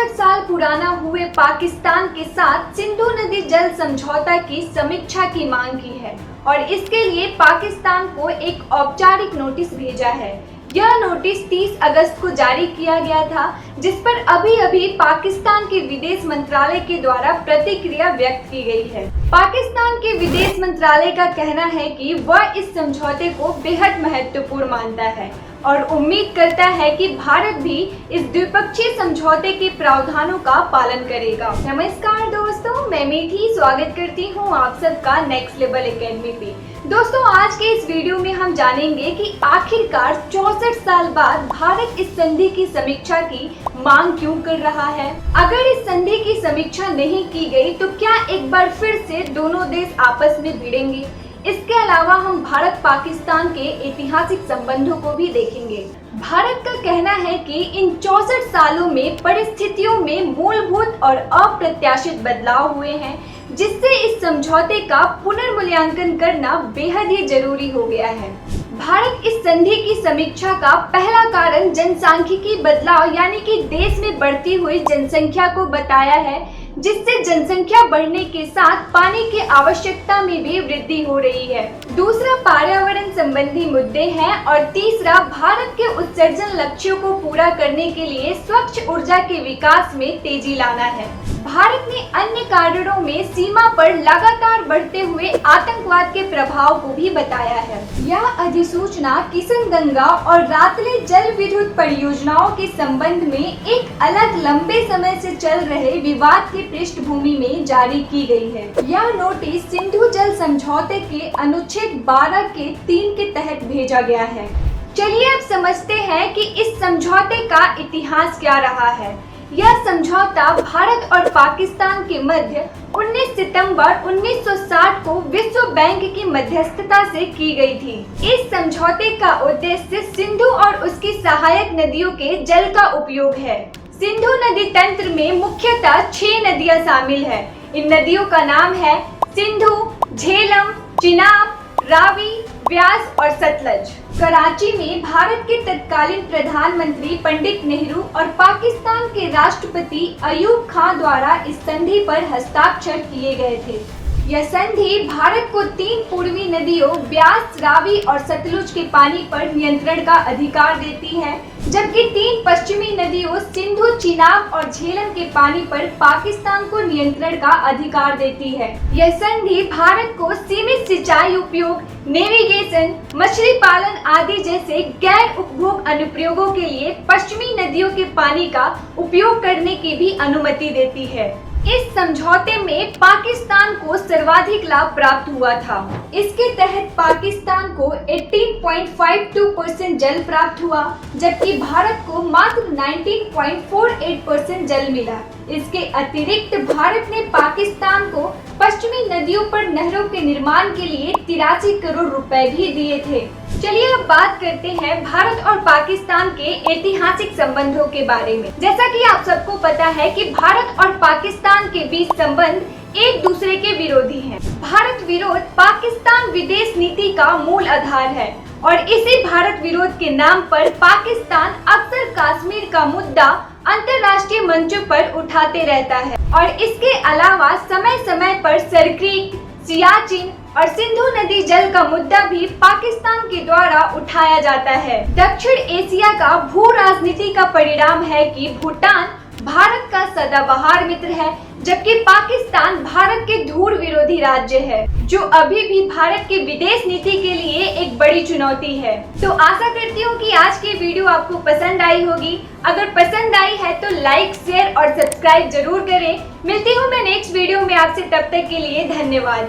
64 साल पुराना हुए पाकिस्तान के साथ सिंधु नदी जल समझौता की समीक्षा की मांग की है और इसके लिए पाकिस्तान को एक औपचारिक नोटिस भेजा है। यह नोटिस 30 अगस्त को जारी किया गया था, जिस पर अभी पाकिस्तान के विदेश मंत्रालय के द्वारा प्रतिक्रिया व्यक्त की गई है। पाकिस्तान के विदेश मंत्रालय का कहना है कि वह इस समझौते को बेहद महत्वपूर्ण मानता है और उम्मीद करता है कि भारत भी इस द्विपक्षीय समझौते के प्रावधानों का पालन करेगा। नमस्कार दोस्तों, मैं मीठी स्वागत करती हूँ आप सबका नेक्स्ट लेवल एकेडमी पे। दोस्तों, आज के इस वीडियो में हम जानेंगे कि आखिरकार 64 साल बाद भारत इस संधि की समीक्षा की मांग क्यों कर रहा है। अगर इस संधि की समीक्षा नहीं की गई तो क्या एक बार फिर से दोनों देश आपस में भिड़ेंगे। इसके अलावा हम भारत पाकिस्तान के ऐतिहासिक संबंधों को भी देखेंगे। भारत का कहना है कि इन 64 सालों में परिस्थितियों में मूलभूत और अप्रत्याशित बदलाव हुए हैं, जिससे इस समझौते का पुनर्मूल्यांकन करना बेहद ही जरूरी हो गया है। भारत इस संधि की समीक्षा का पहला कारण जनसांख्यिकी बदलाव यानी कि देश में बढ़ती हुई जनसंख्या को बताया है, जिससे जनसंख्या बढ़ने के साथ पानी की आवश्यकता में भी वृद्धि हो रही है। दूसरा पर्यावरण संबंधी मुद्दे हैं और तीसरा भारत के उत्सर्जन लक्ष्यों को पूरा करने के लिए स्वच्छ ऊर्जा के विकास में तेजी लाना है। भारत ने अन्य कारणों में सीमा पर लगातार बढ़ते हुए आतंकवाद के प्रभाव को भी बताया है। यह अधिसूचना किशनगंगा और रातले जल विद्युत परियोजनाओं के संबंध में एक अलग लंबे समय से चल रहे विवाद की पृष्ठभूमि में जारी की गई है। यह नोटिस सिंधु जल समझौते के अनुच्छेद 12 के 3 के तहत भेजा गया है। चलिए अब समझते हैं कि इस समझौते का इतिहास क्या रहा है। यह समझौता भारत और पाकिस्तान के मध्य 19 सितंबर 1960 को विश्व बैंक की मध्यस्थता से की गई थी। इस समझौते का उद्देश्य सिंधु और उसकी सहायक नदियों के जल का उपयोग है। सिंधु नदी तंत्र में मुख्यतः 6 नदियां शामिल है। इन नदियों का नाम है सिंधु, झेलम, चिनाब, रावी, व्यास और सतलज। कराची में भारत के तत्कालीन प्रधानमंत्री पंडित नेहरू और पाकिस्तान के राष्ट्रपति अयूब खान द्वारा इस संधि पर हस्ताक्षर किए गए थे। यह संधि भारत को 3 पूर्वी नदियों व्यास, रावी और सतलुज के पानी पर नियंत्रण का अधिकार देती है, जबकि 3 पश्चिमी नदियों सिंधु, चिनाब और झेलम के पानी पर पाकिस्तान को नियंत्रण का अधिकार देती है। यह संधि भारत को सीमित सिंचाई उपयोग, नेविगेशन, मछली पालन आदि जैसे गैर उपभोग अनुप्रयोगों के लिए पश्चिमी नदियों के पानी का उपयोग करने की भी अनुमति देती है। इस समझौते में पाकिस्तान को सर्वाधिक लाभ प्राप्त हुआ था। इसके तहत पाकिस्तान को 18.52% जल प्राप्त हुआ, जबकि भारत को मात्र 19.48% जल मिला। इसके अतिरिक्त भारत ने पाकिस्तान को पश्चिमी नदियों पर नहरों के निर्माण के लिए 83 करोड़ रुपए भी दिए थे। चलिए अब बात करते हैं भारत और पाकिस्तान के ऐतिहासिक संबंधों के बारे में। जैसा कि आप सबको पता है कि भारत और पाकिस्तान के बीच संबंध एक दूसरे के विरोधी हैं। भारत विरोध पाकिस्तान विदेश नीति का मूल आधार है और इसी भारत विरोध के नाम पर पाकिस्तान अक्सर कश्मीर का मुद्दा अंतर्राष्ट्रीय मंचों पर उठाते रहता है और इसके अलावा समय समय पर सरक्रीक, सियाचिन और सिंधु नदी जल का मुद्दा भी पाकिस्तान के द्वारा उठाया जाता है। दक्षिण एशिया का भू राजनीति का परिणाम है कि भूटान भारत का सदाबहार मित्र है, जबकि पाकिस्तान भारत के धूर विरोधी राज्य है, जो अभी भी भारत के विदेश नीति के लिए एक बड़ी चुनौती है। तो आशा करती हूँ कि आज की वीडियो आपको पसंद आई होगी। अगर पसंद आई है तो लाइक, शेयर और सब्सक्राइब जरूर करें। मिलती हूँ मैं नेक्स्ट वीडियो में आपसे, तब तक के लिए धन्यवाद।